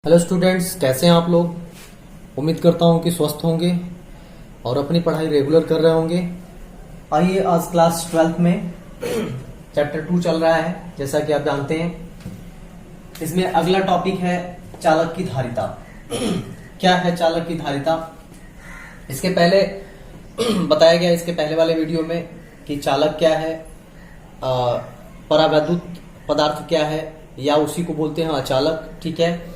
Hello students, कैसे हैं आप लोग। उम्मीद करता हूं कि स्वस्थ होंगे और अपनी पढ़ाई रेगुलर कर रहे होंगे। आइए, आज क्लास 12th में चैप्टर 2 चल रहा है, जैसा कि आप जानते हैं। इसमें अगला टॉपिक है चालक की धारिता। क्या है चालक की धारिता? इसके पहले बताया गया, इसके पहले वाले वीडियो में, कि चालक क्या है, परावैद्युत पदार्थ क्या है, या उसी को बोलते हैं अचालक। ठीक है।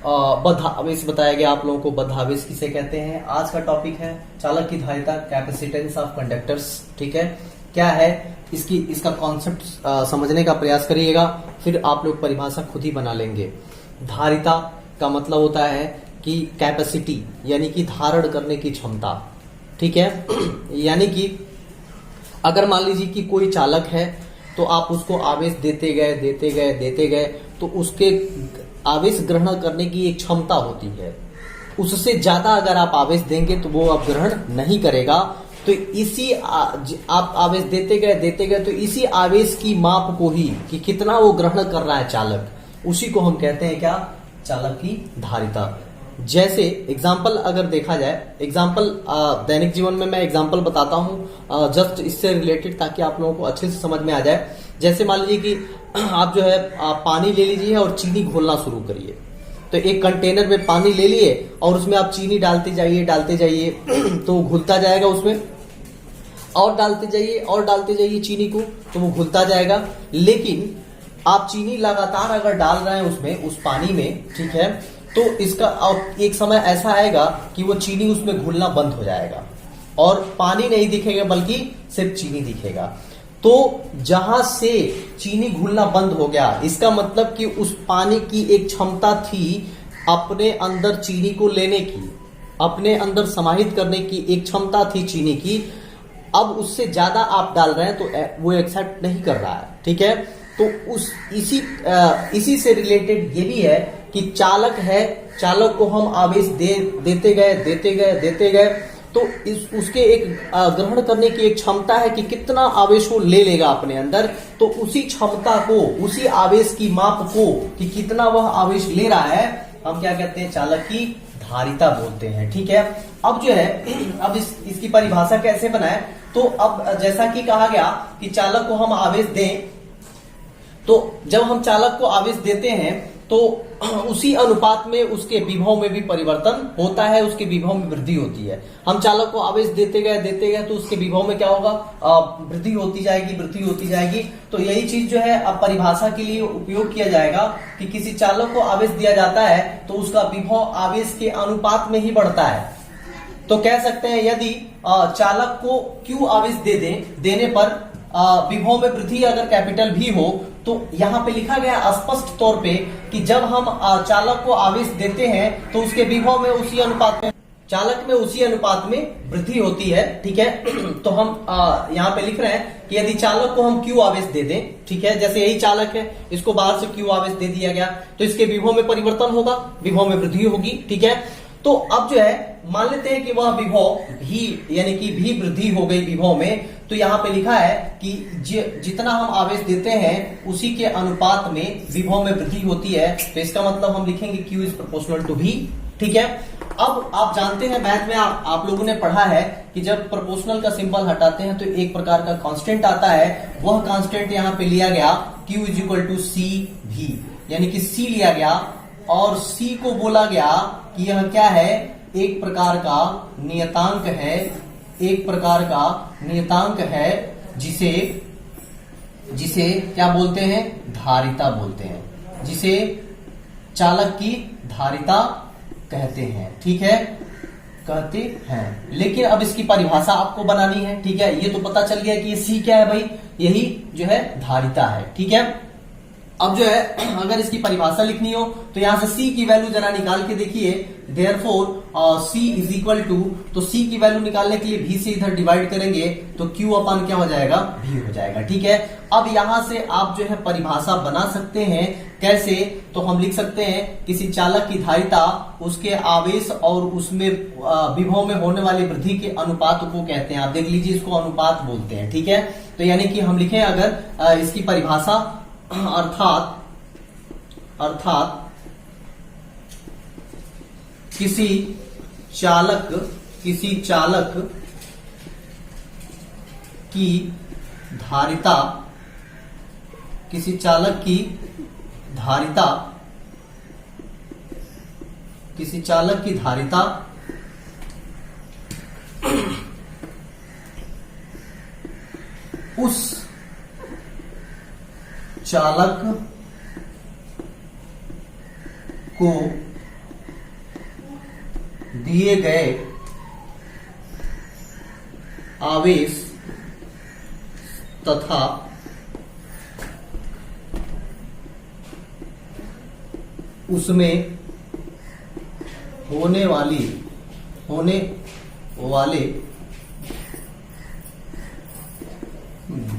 बद्ध आवेश बताया गया आप लोगों को, बद्ध आवेश किसे कहते हैं। आज का टॉपिक है चालक की धारिता, कैपेसिटेंस ऑफ कंडक्टर्स। ठीक है, क्या है इसका कॉन्सेप्ट समझने का प्रयास करिएगा, फिर आप लोग परिभाषा खुद ही बना लेंगे। धारिता का मतलब होता है कि कैपेसिटी, यानी कि धारण करने की क्षमता। ठीक है। यानी कि अगर मान लीजिए कि कोई चालक है, तो आप उसको आवेश देते गए, तो उसके आवेश ग्रहण करने की एक क्षमता होती है। उससे ज्यादा अगर आप आवेश देंगे तो वो आप ग्रहण नहीं करेगा। तो इसी आप आवेश देते गए, तो इसी आवेश की माप को ही, कि कितना वो ग्रहण कर रहा है चालक, उसी को हम कहते हैं क्या? चालक की धारिता। जैसे एग्जाम्पल अगर देखा जाए, एग्जाम्पल दैनिक जीवन में मैं एग्जाम्पल बताता हूं जस्ट इससे रिलेटेड, ताकि आप लोगों को अच्छे से समझ में आ जाए। जैसे मान लीजिए कि आप जो है पानी ले लीजिए और चीनी घोलना शुरू करिए। तो एक कंटेनर में पानी ले लिए और उसमें आप चीनी डालते जाइए तो घुलता जाएगा, उसमें और डालते जाइए चीनी को, तो वो घुलता जाएगा। लेकिन आप चीनी लगातार अगर डाल रहे हैं उसमें, उस पानी में, ठीक है, तो इसका एक समय ऐसा आएगा कि वो चीनी उसमें घुलना बंद हो जाएगा और पानी नहीं दिखेगा, बल्कि सिर्फ चीनी दिखेगा। तो जहां से चीनी घुलना बंद हो गया, इसका मतलब कि उस पानी की एक क्षमता थी अपने अंदर चीनी को लेने की, अपने अंदर समाहित करने की एक क्षमता थी चीनी की। अब उससे ज्यादा आप डाल रहे हैं तो वो एक्सेप्ट नहीं कर रहा है। ठीक है। तो इसी से रिलेटेड ये भी है कि चालक है, चालक को हम आवेश देते गए, तो उसके एक ग्रहण करने की एक क्षमता है कि कितना आवेश वो ले लेगा अपने अंदर। तो उसी क्षमता को, उसी आवेश की माप को, कि कितना वह आवेश ले रहा है, हम क्या कहते हैं? चालक की धारिता बोलते हैं। ठीक है। अब जो है, अब इसकी परिभाषा कैसे बनाए? तो अब जैसा कि कहा गया कि चालक को हम आवेश दें, तो जब हम चालक को आवेश देते हैं तो उसी अनुपात में उसके विभव में भी परिवर्तन होता है, उसके विभव में वृद्धि होती है। हम चालक को आवेश देते गए तो उसके विभव में क्या होगा? वृद्धि होती जाएगी। तो यही चीज जो है अब परिभाषा के लिए उपयोग किया जाएगा कि किसी चालक को आवेश दिया जाता है तो उसका विभव आवेश के अनुपात में ही बढ़ता है। तो कह सकते हैं, यदि चालक को Q आवेश देने पर विभव में वृद्धि अगर कैपिटल भी हो, तो यहाँ पे लिखा गया स्पष्ट तौर पे कि जब हम चालक को आवेश देते हैं तो उसके विभव में उसी अनुपात में, चालक में उसी अनुपात में वृद्धि होती है। ठीक है। तो हम यहाँ पे लिख रहे हैं कि यदि चालक को हम Q आवेश दे दें, ठीक है, जैसे यही चालक है, इसको बाहर से Q आवेश दे दिया गया, तो इसके विभव में परिवर्तन होगा, विभव में वृद्धि होगी। ठीक है। तो अब जो है, मान लेते हैं कि वह विभव भी, यानी कि भी वृद्धि हो गई विभव में, तो यहाँ पे लिखा है कि जितना हम आवेश देते हैं उसी के अनुपात में विभव में वृद्धि होती है। तो इसका मतलब हम लिखेंगे Q is proportional to V। ठीक है। अब आप जानते हैं, मैथ में आप लोगों ने पढ़ा है कि जब प्रोपोर्शनल का सिंबल हटाते हैं तो एक प्रकार का कांस्टेंट आता है। वह कांस्टेंट यहाँ पे लिया गया Q is equal to CV, यानी कि C लिया गया और C को बोला गया कि यह क्या है? एक प्रकार का नियतांक है, एक प्रकार का नियतांक है, जिसे क्या बोलते हैं? धारिता बोलते हैं, जिसे चालक की धारिता कहते हैं। ठीक है, कहते हैं। लेकिन अब इसकी परिभाषा आपको बनानी है। ठीक है। ये तो पता चल गया कि ये C क्या है भाई? यही जो है धारिता है। ठीक है। अब जो है, अगर इसकी परिभाषा लिखनी हो तो यहां से C की वैल्यू जरा निकाल के देखिए। Therefore C is equal to, तो C की वैल्यू निकालने के लिए V से इधर डिवाइड करेंगे तो Q अपन क्या हो जाएगा? V हो जाएगा। ठीक है। अब यहां से आप जो है परिभाषा बना सकते हैं। कैसे? तो हम लिख सकते हैं किसी चालक की धारिता उसके आवेश और उसमें विभव में होने वाली वृद्धि के अनुपात को कहते हैं। आप देख लीजिए, इसको अनुपात बोलते हैं। ठीक है। तो यानी कि हम लिखें अगर इसकी परिभाषा, अर्थात किसी चालक की धारिता उस चालक को दिए गए आवेश तथा उसमें होने वाले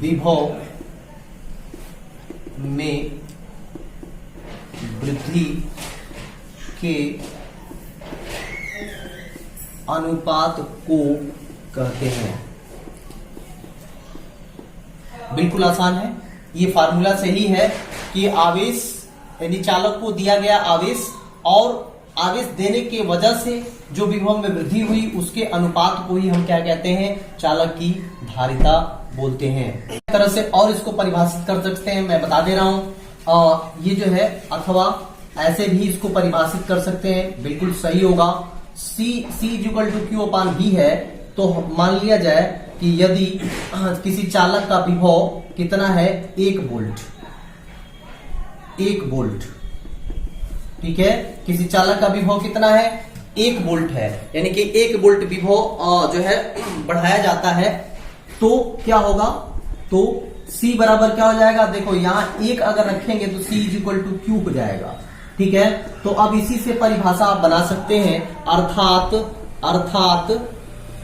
विभव में वृद्धि के अनुपात को कहते हैं। बिल्कुल आसान है, ये फार्मूला सही है कि आवेश यानी चालक को दिया गया आवेश और आवेश देने के वजह से जो विभव में वृद्धि हुई उसके अनुपात को ही हम क्या कहते हैं, चालक की धारिता बोलते हैं। इस तरह से और इसको परिभाषित कर सकते हैं, मैं बता दे रहा हूं। ये जो है अथवा ऐसे भी इसको परिभाषित कर सकते हैं, बिल्कुल सही होगा। C/Q/V है तो मान लिया जाए कि यदि किसी चालक का विभव कितना है, 1 वोल्ट, ठीक है, किसी चालक का विभव कितना है, 1 वोल्ट है, यानी कि 1 वोल्ट विभव जो है बढ़ाया जाता है तो क्या होगा, तो C बराबर क्या हो जाएगा, देखो यहां 1 अगर रखेंगे तो C/Q हो जाएगा, ठीक है। तो अब इसी से परिभाषा आप बना सकते हैं,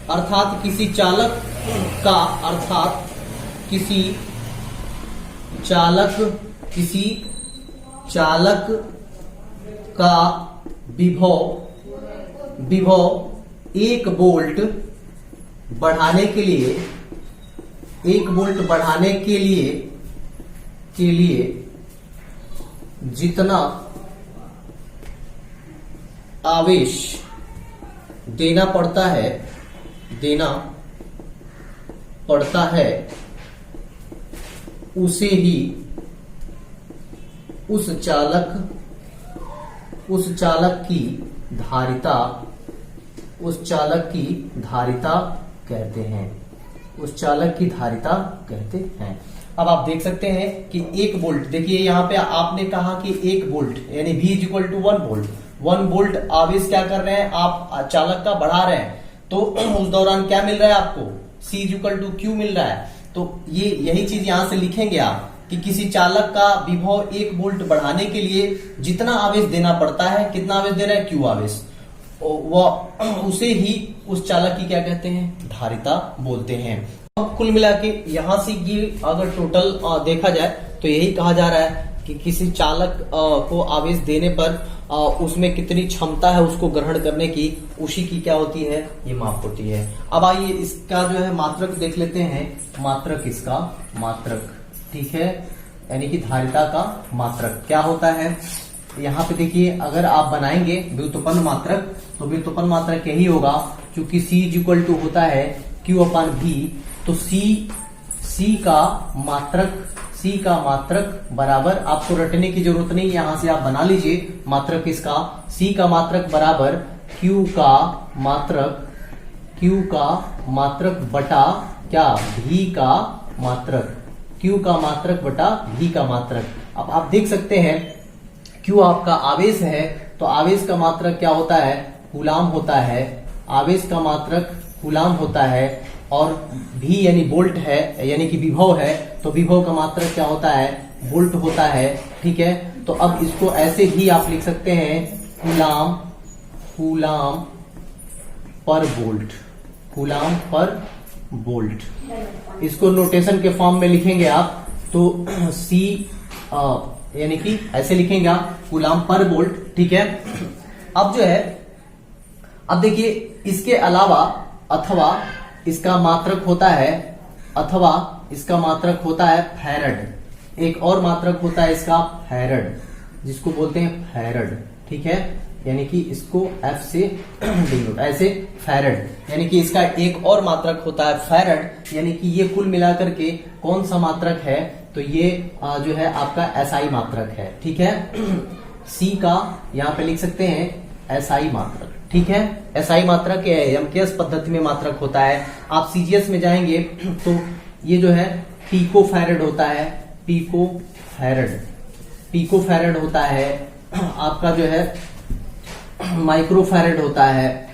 अर्थात किसी चालक का विभव 1 वोल्ट बढ़ाने के लिए जितना आवेश देना पड़ता है उसे ही उस चालक की धारिता कहते हैं। अब आप देख सकते हैं कि 1 वोल्ट, देखिए यहाँ पे आपने कहा कि 1 वोल्ट यानी V=1 वोल्ट, 1 वोल्ट आवेश क्या कर रहे हैं, आप चालक का बढ़ा रहे हैं, तो उस दौरान क्या मिल रहा है आपको, C/Q मिल रहा है। तो ये यही चीज यहां से लिखेंगे आप कि किसी चालक का विभव 1 वोल्ट बढ़ाने के लिए जितना आवेश देना पड़ता है, कितना आवेश दे रहा है, Q आवेश, वह उसे ही उस चालक की क्या कहते हैं, धारिता बोलते हैं। अब कुल मिला के यहां से ये अगर टोटल देखा जाए तो यही कहा जा रहा है कि किसी चालक को आवेश देने पर उसमें कितनी क्षमता है उसको ग्रहण करने की, उसी की क्या होती है, ये माप होती है। अब आइए इसका जो है मात्रक देख लेते हैं, मात्रक, ठीक है, यानी कि धारिता का मात्रक क्या होता है। यहाँ पे देखिए अगर आप बनाएंगे व्युत्पन्न मात्रक तो व्युत्पन्न मात्रक यही होगा, क्योंकि C होता है Q/V, तो C का मात्रक बराबर, आपको रटने की जरूरत नहीं, यहां से आप बना लीजिए मात्रक इसका, C का मात्रक बराबर Q का मात्रक बटा क्या, V का मात्रक, Q का मात्रक बटा V का मात्रक। अब आप देख सकते हैं Q आपका आवेश है तो आवेश का मात्रक क्या होता है, कूलाम होता है, आवेश का मात्रक कूलाम होता है, और V यानी वोल्ट है, यानी कि विभव है, तो विभव का मात्रक क्या होता है, वोल्ट होता है, ठीक है। तो अब इसको ऐसे भी आप लिख सकते हैं, कूलाम पर वोल्ट, इसको नोटेशन के फॉर्म में लिखेंगे आप तो C यानी कि ऐसे लिखेंगे आप, कूलाम पर वोल्ट, ठीक है। अब जो है, अब देखिए इसके अलावा अथवा इसका मात्रक होता है फैरड, एक और मात्रक होता है इसका फैरड, जिसको बोलते हैं फैरड, ठीक है। यानी कि इसको F से डिनोट, ऐसे फैरड, यानी कि इसका एक और मात्रक होता है फैरड, यानी कि ये कुल मिलाकर के कौन सा मात्रक है, तो ये जो है आपका SI मात्रक है, ठीक है। C का यहाँ पे लिख सकते हैं SI मात्रक, ठीक है। SI मात्रक MKS पद्धति में मात्रक होता है। आप CGS में जाएंगे तो ये जो है पिको फैरड होता है, पिको फैरड होता है। आपका जो है माइक्रो फैरड होता है,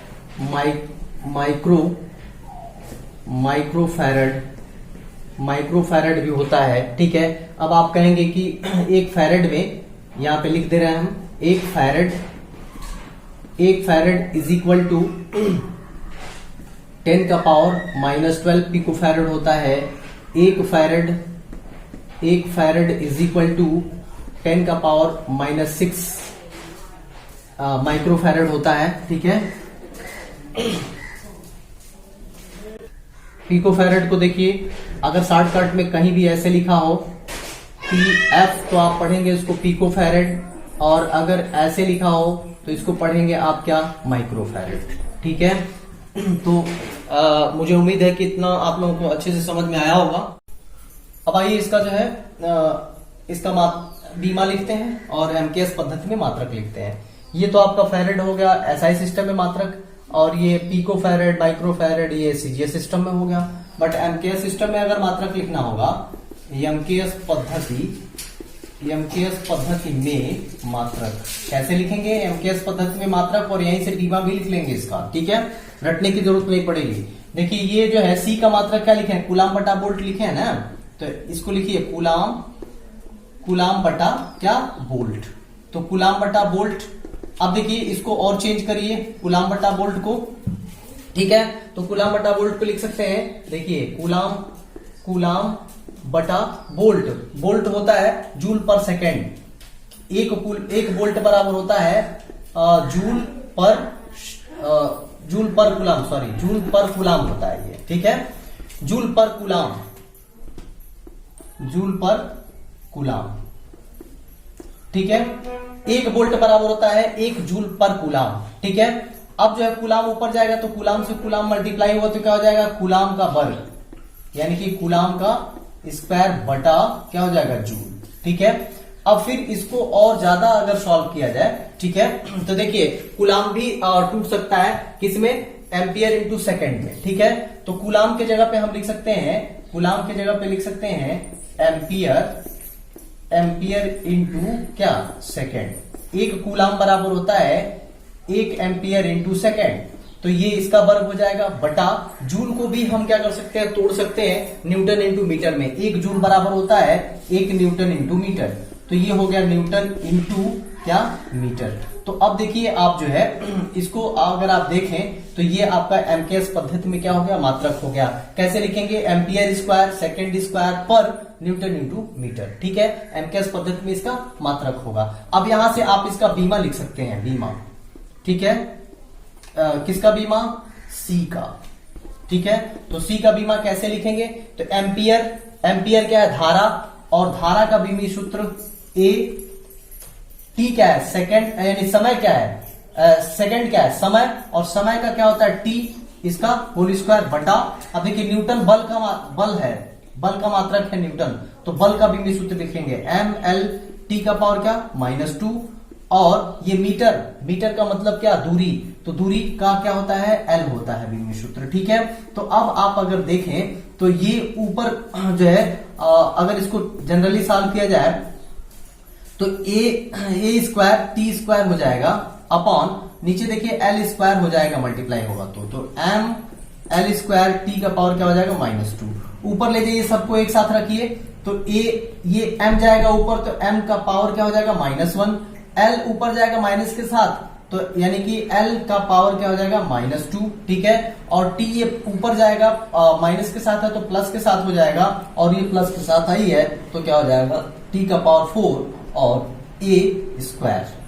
माइक्रो फैरड भी होता है, ठीक है। अब आप कहेंगे कि एक फैरड में, यहां पे लिख दे रहे हैं हम, एक फैरड इज इक्वल टू 10 का पावर -12 पिको फैरड होता है। एक फैरड इज इक्वल टू 10 का पावर -6 माइक्रो फैरड होता है, ठीक है। पिको फैरड को देखिए, अगर शॉर्टकट में कहीं भी ऐसे लिखा हो PF तो आप पढ़ेंगे इसको पिको फैरड, और अगर ऐसे लिखा हो तो इसको पढ़ेंगे आप क्या, माइक्रो फैरड, ठीक है। तो मुझे उम्मीद है कि इतना आप लोगों को अच्छे से समझ में आया होगा। अब आइए इसका जो है इसका बीमा लिखते हैं और MKS पद्धति में मात्रक लिखते हैं। ये तो आपका फैरड हो गया SI सिस्टम में मात्रक, और ये पिको फैरड, माइक्रो फैरड ये CGS सिस्टम में हो गया। बट MKS सिस्टम में अगर मात्रक लिखना होगा, MKS पद्धति में मात्रक कैसे लिखेंगे, MKS पद्धति में मात्रक, और यहीं से बीमा भी लिख लेंगे इसका, ठीक है, रटने की जरूरत नहीं पड़ेगी। देखिए ये जो है C का मात्रक क्या लिखे हैं, कूलाम बटा बोल्ट लिखे हैं ना, तो इसको लिखिए कूलाम बटा क्या, बोल्ट। तो कूलाम बटा बोल्ट। अब देखिए इसको और चेंज करिए कूलाम बटा बोल्ट को, ठीक है। तो कूलाम बटा बोल्ट को लिख सकते हैं, देखिए कूलाम बटा बोल्ट होता है जूल पर सेकेंड। एक बोल्ट बराबर होता है जूल पर कूलाम होता है ये, ठीक है। जूल पर कूलाम, ठीक है। एक वोल्ट बराबर होता है 1 जूल पर कूलाम, ठीक है। अब जो है कूलाम ऊपर जाएगा तो कूलाम से कूलाम मल्टीप्लाई हुआ तो क्या हो जाएगा, कूलाम का वर्ग, यानी कि कूलाम का स्क्वायर बटा क्या हो जाएगा, जूल, ठीक है। अब फिर इसको और ज्यादा अगर सॉल्व किया जाए, ठीक है, तो देखिए कूलाम भी टूट सकता है किसमें, एम्पियर इंटू सेकेंड में, ठीक है। तो कूलाम के जगह पे हम लिख सकते हैं एम्पियर इंटू क्या, सेकेंड। एक कूलाम बराबर होता है 1 एम्पियर इंटू सेकेंड, तो ये इसका वर्ग हो जाएगा बटा जूल को भी हम क्या कर सकते हैं, तोड़ सकते हैं न्यूटन इंटू मीटर में। 1 जूल बराबर होता है 1 न्यूटन इंटू मीटर, तो ये हो गया न्यूटन इंटू क्या, मीटर। तो अब देखिए आप जो है इसको अगर आप देखें तो ये आपका MKS पद्धति में क्या हो गया, मात्रक हो गया। कैसे लिखेंगे, एम्पियर स्क्वायर सेकेंड स्क्वायर पर न्यूटन इंटू मीटर, ठीक है। MKS पद्धति में इसका मात्रक होगा। अब यहां से आप इसका बीमा लिख सकते हैं, बीमा, ठीक है। किसका बीमा, C का, ठीक है। तो C का बीमा कैसे लिखेंगे, तो एम्पियर क्या है, धारा, और धारा का बीमी सूत्र A, T क्या है, सेकेंड, यानी समय क्या है, सेकेंड क्या है, समय, और समय का क्या होता है T, इसका होल स्क्वायर बटा। अब देखिए न्यूटन बल का मात्रक है न्यूटन, तो बल का बीमी सूत्र लिखेंगे ML, T का पावर क्या, -2, और ये मीटर का मतलब क्या, दूरी, तो दूरी का क्या होता है, L होता है बीमी सूत्र, ठीक है। तो अब आप अगर देखें तो ये ऊपर जो है अगर इसको जनरली सॉल्व किया जाए तो ए स्क्वायर टी स्क्वायर हो जाएगा अपॉन, नीचे देखिए L स्क्वायर हो जाएगा, मल्टीप्लाई होगा तो M L स्क्वायर टी का पावर क्या हो जाएगा, -2। ऊपर ले जाइए सबको एक साथ रखिए, तो ये M जाएगा ऊपर, तो M का पावर क्या हो जाएगा, -1। L ऊपर जाएगा माइनस के साथ, तो यानी कि L का पावर क्या हो जाएगा, -2, ठीक है। और T ये ऊपर जाएगा माइनस के साथ है तो प्लस के साथ हो जाएगा, और ये प्लस के साथ आई है तो क्या हो जाएगा, T का पावर 4 और A स्क्वायर।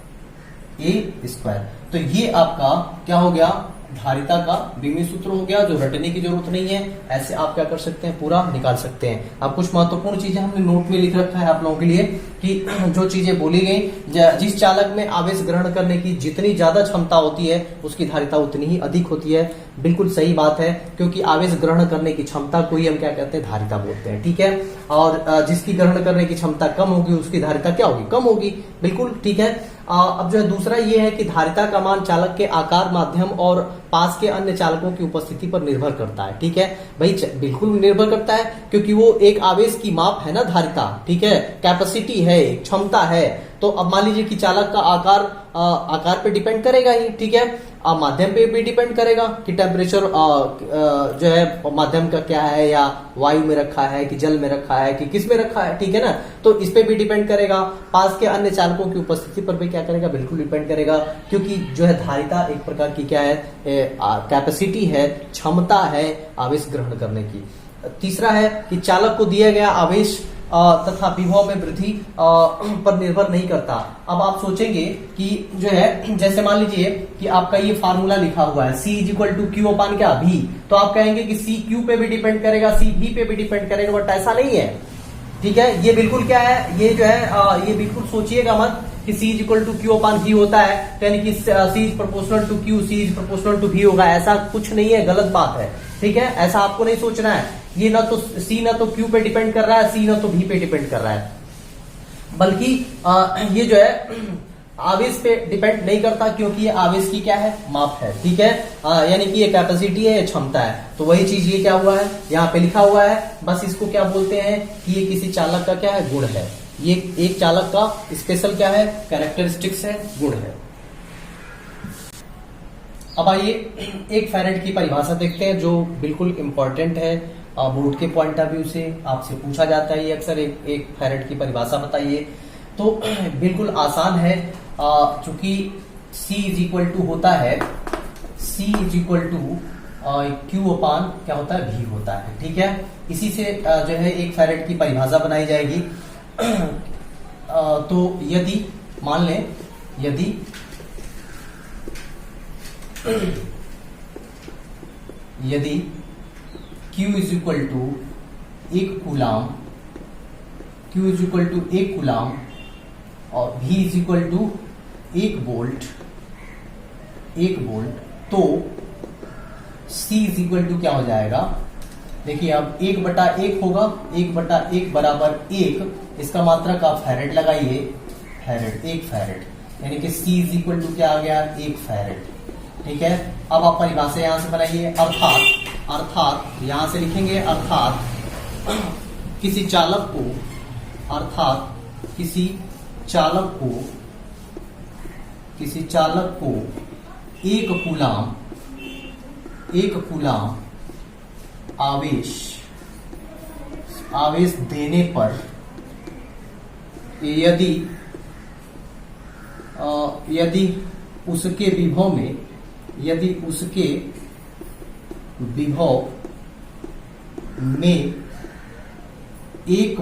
तो ये आपका क्या हो गया, धारिता का बीमी सूत्र हो गया, जो रटने की जरूरत नहीं है। ऐसे आप क्या कर सकते हैं, पूरा निकाल सकते हैं। अब कुछ महत्वपूर्ण चीजें हमने नोट में लिख रखा है आप लोगों के लिए कि जो चीजें बोली गई, जिस चालक में आवेश ग्रहण करने की जितनी ज्यादा क्षमता होती है उसकी धारिता उतनी ही अधिक होती है। बिल्कुल सही बात है, क्योंकि आवेश ग्रहण करने की क्षमता को ही हम क्या कहते हैं, धारिता बोलते हैं। ठीक है, और जिसकी ग्रहण करने की क्षमता कम होगी उसकी धारिता क्या होगी, कम होगी। बिल्कुल ठीक है। अब जो है दूसरा ये है कि धारिता का मान चालक के आकार, माध्यम और पास के अन्य चालकों की उपस्थिति पर निर्भर करता है। ठीक है भाई, बिल्कुल निर्भर करता है, क्योंकि वो एक आवेश की माप है ना धारिता। ठीक है, कैपेसिटी है, क्षमता है। तो अब मान लीजिए कि चालक का आकार पे डिपेंड करेगा ही। ठीक है, माध्यम पे भी डिपेंड करेगा कि टेम्परेचर जो है माध्यम का क्या है, या वायु में रखा है कि जल में रखा है कि किस में रखा है। ठीक है ना, तो इस पे भी डिपेंड करेगा। पास के अन्य चालकों की उपस्थिति पर भी क्या करेगा, बिल्कुल डिपेंड करेगा, क्योंकि जो है धारिता एक प्रकार की क्या है, कैपेसिटी है, क्षमता है आवेश ग्रहण करने की। तीसरा है कि चालक को दिया गया आवेश तथा विभव में वृद्धि पर निर्भर नहीं करता। अब आप सोचेंगे कि जो है, जैसे मान लीजिए कि आपका ये फार्मूला लिखा हुआ है, C = Q अपान क्या, V। तो आप कहेंगे कि C Q पे भी डिपेंड करेगा, C V पे भी डिपेंड करेगा, बट ऐसा नहीं है। ठीक है, ये बिल्कुल क्या है, ये जो है ये बिल्कुल सोचिएगा मत कि C = Q अपान V होता है, यानी कि C is proportional to Q, C is proportional to V होगा। ऐसा कुछ नहीं है, गलत बात है। ठीक है, ऐसा आपको नहीं सोचना है। ये ना तो C ना तो Q पे डिपेंड कर रहा है, C ना तो V पे डिपेंड कर रहा है, बल्कि ये जो है आवेश पे डिपेंड नहीं करता, क्योंकि ये आवेश की क्या है, माप है। ठीक है, यानी कि ये कैपेसिटी है, ये क्षमता है। तो वही चीज ये क्या हुआ है, यहाँ पे लिखा हुआ है। बस इसको क्या बोलते हैं कि ये किसी चालक का क्या है, गुण है। ये एक चालक का स्पेशल क्या है, कैरेक्टरिस्टिक्स है, गुण है। अब आइए एक फैरेड की परिभाषा देखते हैं, जो बिल्कुल इंपॉर्टेंट है बोर्ड के पॉइंट ऑफ व्यू से। आपसे पूछा जाता है ये अक्सर, एक फैरेड की परिभाषा बताइए। तो बिल्कुल आसान है, चूंकि C = होता है, C = Q अपान क्या होता है, V होता है। ठीक है, इसी से जो है एक फैरेड की परिभाषा बनाई जाएगी। तो यदि मान लें, यदि Q = 1 कूलाम, Q = 1 कूलाम और V = 1 वोल्ट, तो C = क्या हो जाएगा, देखिए अब 1/1 होगा, 1/1 बराबर 1, इसका मात्रक आप फैरेड लगाइए, फैरेड, 1 फैरेड, यानी कि C = क्या आ गया, 1 फैरेड। ठीक है, अब आप परिभाषा यहां से बनाइए, अर्थात यहां से लिखेंगे, अर्थात किसी चालक को 1 कूलाम आवेश देने पर यदि उसके विभव में 1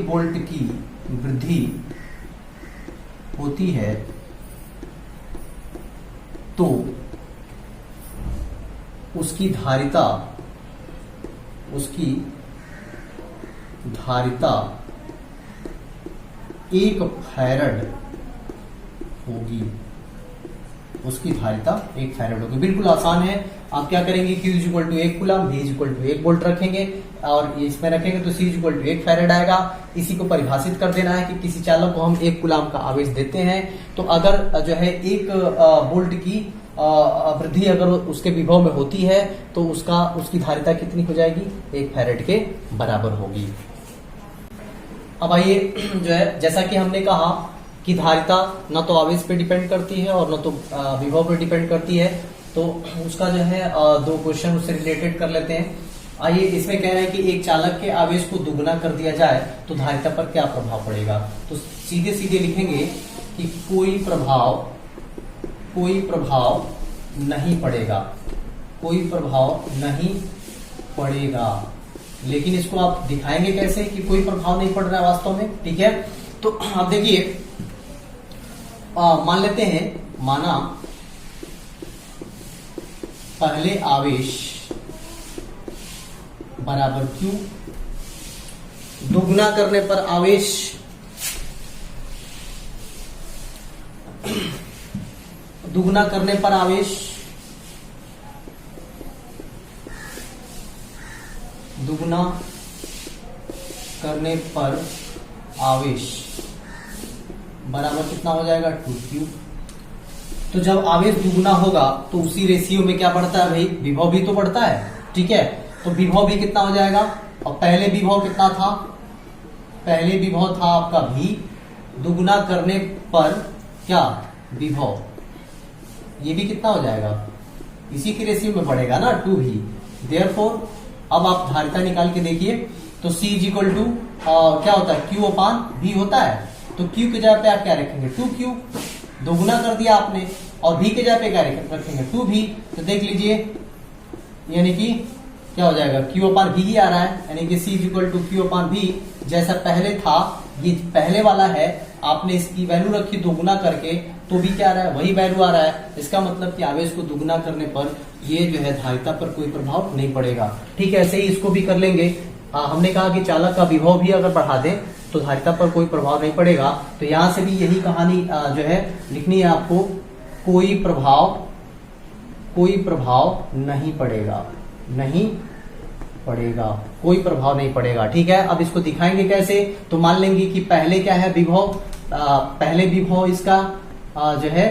वोल्ट की वृद्धि होती है, तो उसकी धारिता 1 फैरड होगी, उसकी धारिता 1 फैरड होगी। बिल्कुल आसान है। आप क्या करेंगे, Q = 1 कूलाम, V = 1 वोल्ट रखेंगे और इसमें रखेंगे तो C = 1 फैरड आएगा। इसी को परिभाषित कर देना है कि किसी चालक को हम 1 कूलाम का आवेश देते हैं, तो अगर जो है 1 वोल्ट की वृद्धि अगर उसके विभव में होती है, तो उसकी धारिता कितनी हो जाएगी, 1 फैरड के बराबर होगी। अब आइए जो है, जैसा कि हमने कहा कि धारिता न तो आवेश पे डिपेंड करती है और न तो विभव पे डिपेंड करती है, तो उसका जो है 2 क्वेश्चन उससे रिलेटेड कर लेते हैं। आइए, इसमें कह रहे हैं कि एक चालक के आवेश को दुगना कर दिया जाए तो धारिता पर क्या प्रभाव पड़ेगा। तो सीधे सीधे लिखेंगे कि कोई प्रभाव नहीं पड़ेगा, कोई प्रभाव नहीं पड़ेगा। लेकिन इसको आप दिखाएंगे कैसे कि कोई प्रभाव नहीं पड़ रहा है वास्तव में। ठीक है, तो आप देखिए, मान लेते हैं माना पहले आवेश बराबर Q, दुगना करने पर आवेश दुगना करने पर आवेश दुगना करने पर आवेश बराबर कितना हो जाएगा 2Q। तो जब आवेश दुगना होगा तो उसी रेशियो में क्या बढ़ता है भाई, विभव भी तो बढ़ता है, ठीक है। तो विभव भी कितना हो जाएगा, और पहले विभव कितना था, पहले विभव था आपका V, दुगना करने पर क्या विभव, ये भी कितना हो जाएगा, इसी की रेशियो में बढ़ेगा ना 2V। देयरफॉर अब आप धारिता निकाल के देखिए, तो C इज इक्वल टू क्या होता है Q अपान V होता है। तो Q की जगह पे आप क्या रखेंगे 2Q, दोगुना कर दिया आपने, और V की जगह पे क्या रखेंगे 2V। तो देख लीजिए यानी कि क्या हो जाएगा Q अपान V ही आ रहा है, यानी कि C is equal to Q upon V। जैसा पहले था, ये पहले वाला है, आपने इसकी वैल्यू रखी दोगुना करके, तो भी क्या आ रहा है, वही वैल्यू आ रहा है। इसका मतलब कि आवेश को दुगुना करने पर ये जो है धारिता पर कोई प्रभाव नहीं पड़ेगा, ठीक है। ऐसे ही इसको भी कर लेंगे। हमने कहा कि चालक का विभव भी अगर बढ़ा दें तो धारिता पर कोई प्रभाव नहीं पड़ेगा। तो यहां से भी यही कहानी जो है लिखनी है आपको, कोई प्रभाव नहीं पड़ेगा, नहीं पड़ेगा, कोई प्रभाव नहीं पड़ेगा, ठीक है। अब इसको दिखाएंगे कैसे, तो मान लेंगे कि पहले क्या है विभव, पहले विभव इसका जो है,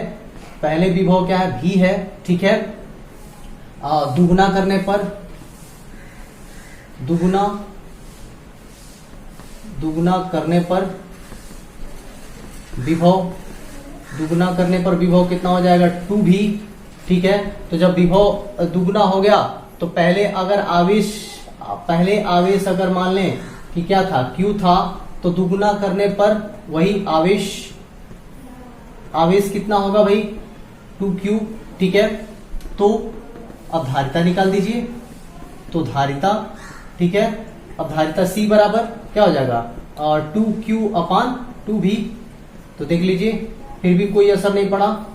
पहले विभव क्या है V है, ठीक है। दुगुना करने पर दुगुना करने पर विभव, दुगुना करने पर विभव कितना हो जाएगा 2V, ठीक है। तो जब विभव दुगुना हो गया तो पहले आवेश अगर मान लें कि क्या था Q था, तो दुगुना करने पर वही आवेश कितना होगा भाई 2Q, ठीक है। तो अब धारिता निकाल दीजिए, तो धारिता, ठीक है। अब धारिता C बराबर क्या हो जाएगा 2Q अपान 2V। तो देख लीजिए फिर भी कोई असर नहीं पड़ा,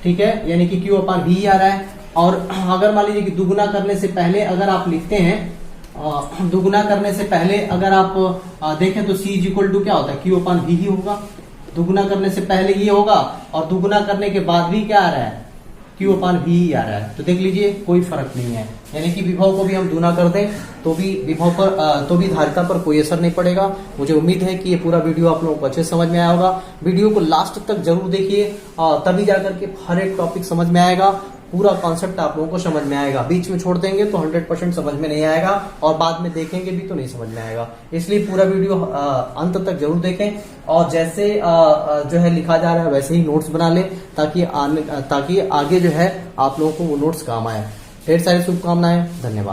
ठीक है, यानी कि Q अपान V आ रहा है। और अगर मान लीजिए कि दुगुना करने से पहले अगर आप लिखते हैं, दुगुना करने से पहले अगर आप देखें तो C इज इक्वल टू क्या होता है Q अपान V ही होगा। दुगुना करने से पहले ये होगा और दुगुना करने के बाद भी क्या आ रहा है Q अपान V ही आ रहा है। तो देख लीजिए कोई फर्क नहीं है, यानी कि विभव को भी हम दुगुना कर दें तो भी विभव पर तो भी धारिता पर कोई असर नहीं पड़ेगा। मुझे उम्मीद है कि ये पूरा वीडियो आप लोगों को अच्छे समझ में आया होगा। वीडियो को लास्ट तक जरूर देखिए, तभी जाकर के हर एक टॉपिक समझ में आएगा, पूरा कॉन्सेप्ट आप लोगों को समझ में आएगा। बीच में छोड़ देंगे तो 100% समझ में नहीं आएगा, और बाद में देखेंगे भी तो नहीं समझ में आएगा। इसलिए पूरा वीडियो अंत तक जरूर देखें, और जैसे जो है लिखा जा रहा है वैसे ही नोट्स बना लें, ताकि आगे जो है आप लोगों को वो नोट्स काम आए। ढेर सारी शुभकामनाएं, धन्यवाद।